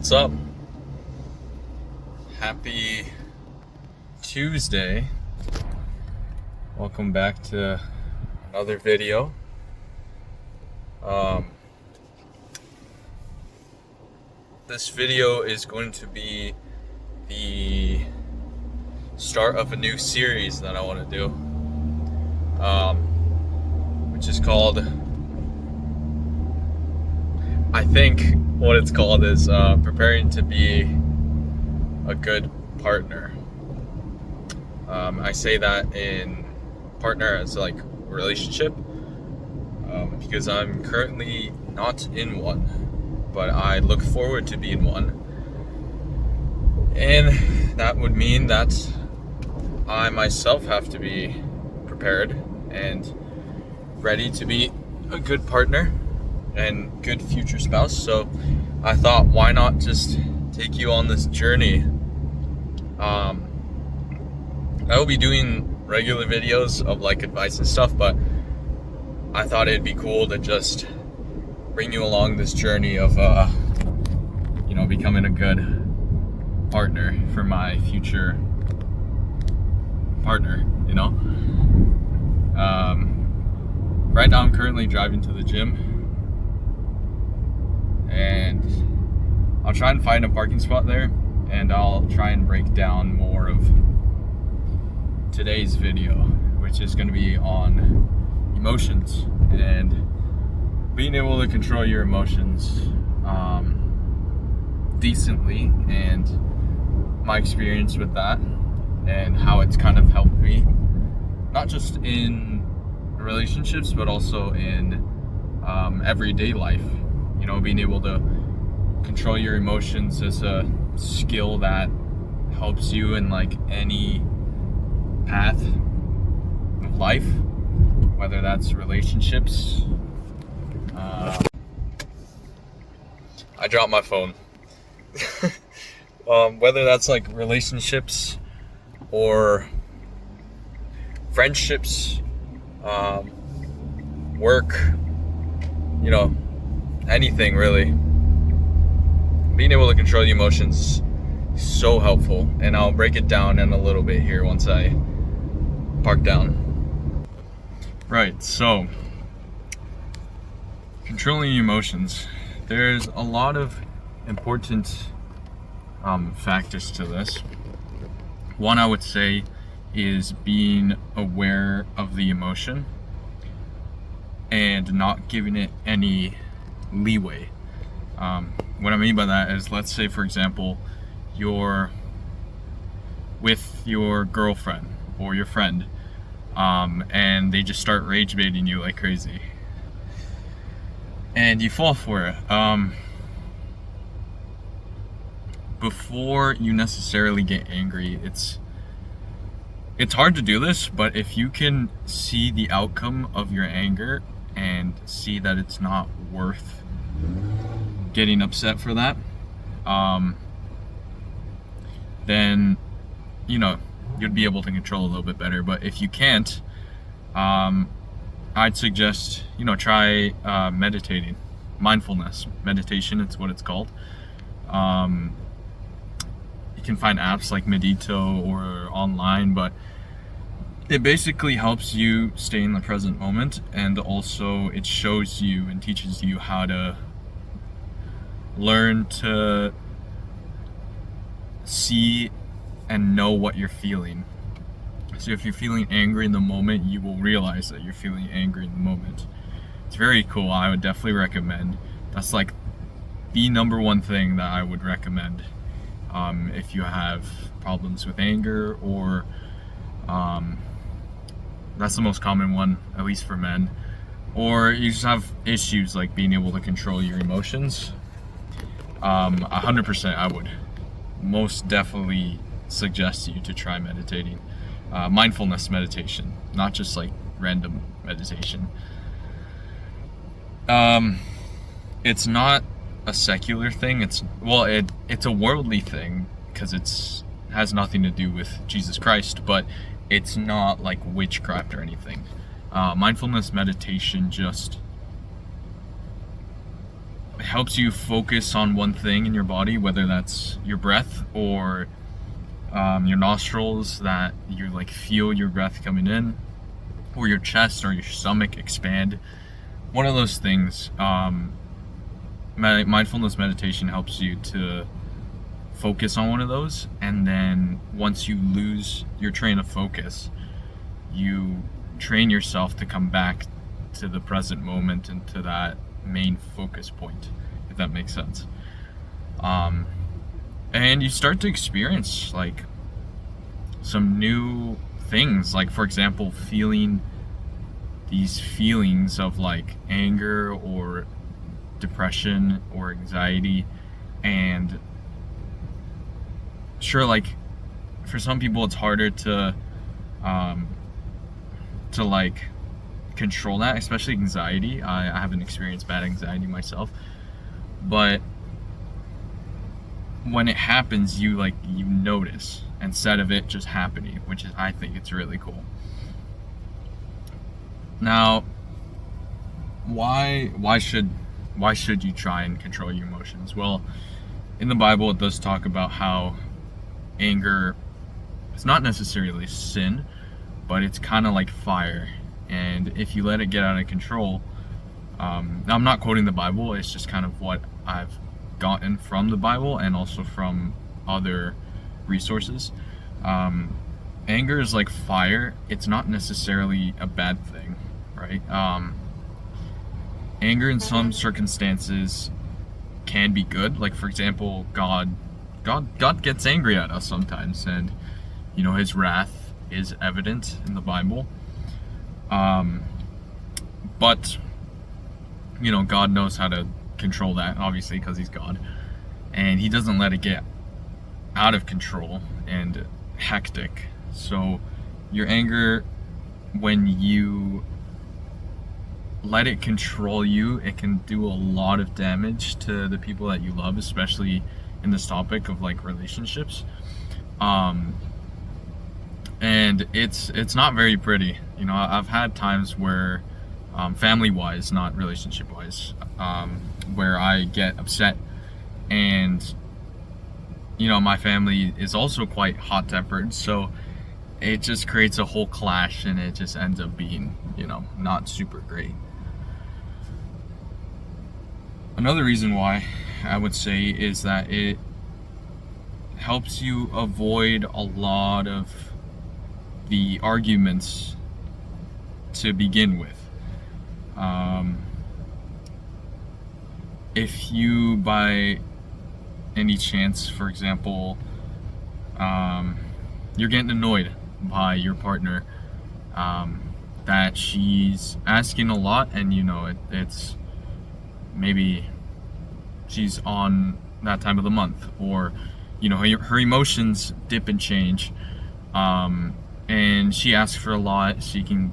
What's up? Happy Tuesday. Welcome back to another video. This video is going to be the start of a new series that I want to do, which is called, I think what it's called is preparing to be a good partner. I say that in partner as like relationship, because I'm currently not in one, but I look forward to being one. And that would mean that I myself have to be prepared and ready to be a good partner and good future spouse. So I thought, why not just take you on this journey? I will be doing regular videos of like advice and stuff, but I thought it'd be cool to just bring you along this journey of becoming a good partner for my future partner. Right now I'm currently driving to the gym, and I'll try and find a parking spot there, and I'll try and break down more of today's video, which is going to be on emotions and being able to control your emotions decently, and my experience with that and how it's kind of helped me, not just in relationships but also in everyday life. Being able to control your emotions is a skill that helps you in like any path of life, whether that's relationships. I dropped my phone. Whether that's like relationships or friendships, work, anything really. Being able to control the emotions is so helpful, and I'll break it down in a little bit here once I park down. Right, so controlling emotions. There's a lot of important factors to this. One, I would say, is being aware of the emotion and not giving it any leeway. What I mean by that is, let's say for example you're with your girlfriend or your friend, and they just start rage baiting you like crazy, and you fall for it. Before you necessarily get angry, it's hard to do this, but if you can see the outcome of your anger and see that it's not worth getting upset for that, then you'd be able to control a little bit better. But if you can't, I'd suggest try meditating. Mindfulness meditation, it's what it's called. You can find apps like Medito or online, but it basically helps you stay in the present moment, and also it shows you and teaches you how to learn to see and know what you're feeling. So if you're feeling angry in the moment, you will realize that you're feeling angry in the moment. It's very cool. I would definitely recommend. That's like the number one thing that I would recommend if you have problems with anger, or that's the most common one, at least for men, or you just have issues like being able to control your emotions. 100% I would most definitely suggest you to try meditating. Mindfulness meditation, not just like random meditation. It's not a secular thing. It's a worldly thing, because it has nothing to do with Jesus Christ, but it's not like witchcraft or anything. Mindfulness meditation just helps you focus on one thing in your body, whether that's your breath or your nostrils, that you like feel your breath coming in, or your chest or your stomach expand. One of those things. Mindfulness meditation helps you to focus on one of those, and then once you lose your train of focus, you train yourself to come back to the present moment and to that main focus point, if that makes sense. And you start to experience like some new things, like for example feeling these feelings of like anger or depression or anxiety. And sure, like for some people it's harder to like control that, especially anxiety. I haven't experienced bad anxiety myself, but when it happens, you notice instead of it just happening, which is, I think it's really cool. Now, why should you try and control your emotions? Well, in the Bible it does talk about how anger is not necessarily sin, but it's kind of like fire, and if you let it get out of control, now I'm not quoting the Bible, it's just kind of what I've gotten from the Bible and also from other resources. Anger is like fire. It's not necessarily a bad thing, right? Anger in some circumstances can be good. Like for example, God gets angry at us sometimes, and his wrath is evident in the Bible. But God knows how to control that, obviously, because he's God, and he doesn't let it get out of control and hectic. So your anger, when you let it control you, it can do a lot of damage to the people that you love, especially in this topic of like relationships. And it's not very pretty. I've had times where family wise, not relationship wise, where I get upset, and my family is also quite hot tempered, so it just creates a whole clash, and it just ends up being not super great. Another reason why I would say is that it helps you avoid a lot of the arguments to begin with. If you, by any chance, for example, you're getting annoyed by your partner, that she's asking a lot, and it's maybe she's on that time of the month, or her emotions dip and change, and she asks for a lot, she can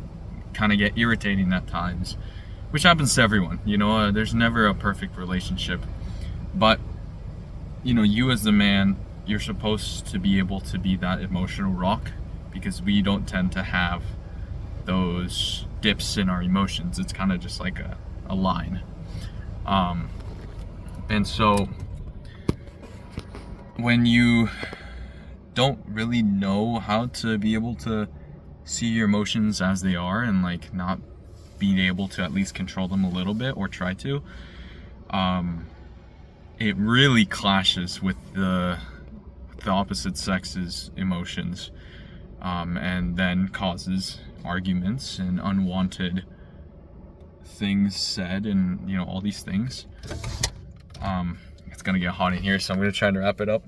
kind of get irritating at times, which happens to everyone. There's never a perfect relationship, but you as the man, you're supposed to be able to be that emotional rock, because we don't tend to have those dips in our emotions. It's kind of just like a line. And so when you don't really know how to be able to see your emotions as they are, and like not being able to at least control them a little bit, or try to, it really clashes with the opposite sex's emotions, and then causes arguments and unwanted things said, and all these things. It's gonna get hot in here, so I'm gonna try to wrap it up.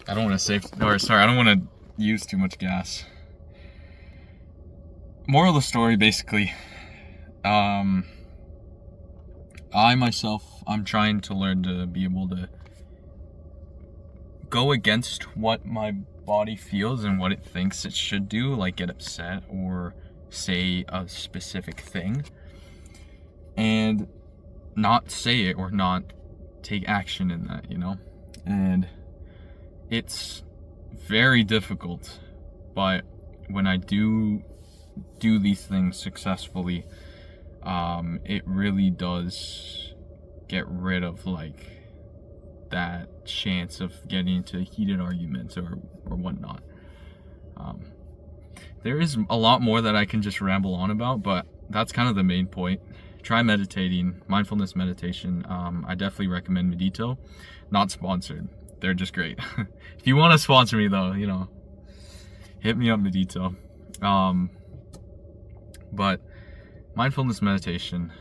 I don't want to I don't want to use too much gas. Moral of the story, basically, I myself, I'm trying to learn to be able to go against what my body feels and what it thinks it should do, like get upset or say a specific thing, and not say it or not take action in that, and it's very difficult, but when I do these things successfully, it really does get rid of like that chance of getting into heated arguments or whatnot. There is a lot more that I can just ramble on about, but that's kind of the main point. Try meditating, mindfulness meditation. I definitely recommend Medito. Not sponsored. They're just great. If you want to sponsor me though, hit me up, Medito. But mindfulness meditation,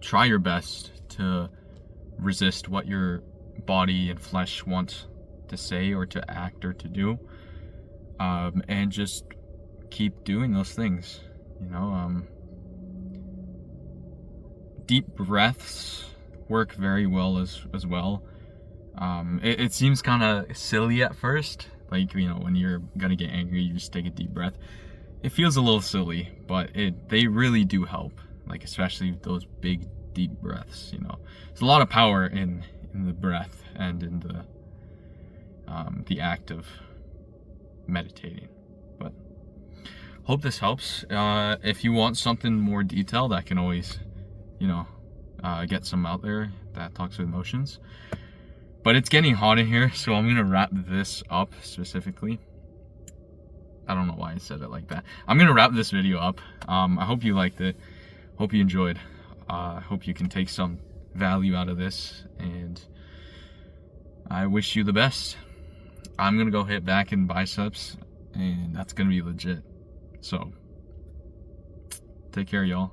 try your best to resist what your body and flesh want to say or to act or to do, and just keep doing those things. Deep breaths work very well as well. It seems kind of silly at first, like when you're gonna get angry, you just take a deep breath. It feels a little silly, but they really do help, like especially those big deep breaths. There's a lot of power in the breath and in the act of meditating. But hope this helps. If you want something more detailed, I can always get some out there that talks with emotions. But it's getting hot in here, so I'm gonna wrap this up specifically. I don't know why I said it like that. I'm gonna wrap this video up. I hope you liked it. Hope you enjoyed. I hope you can take some value out of this, and I wish you the best. I'm gonna go hit back in biceps, and that's gonna be legit. So take care, y'all.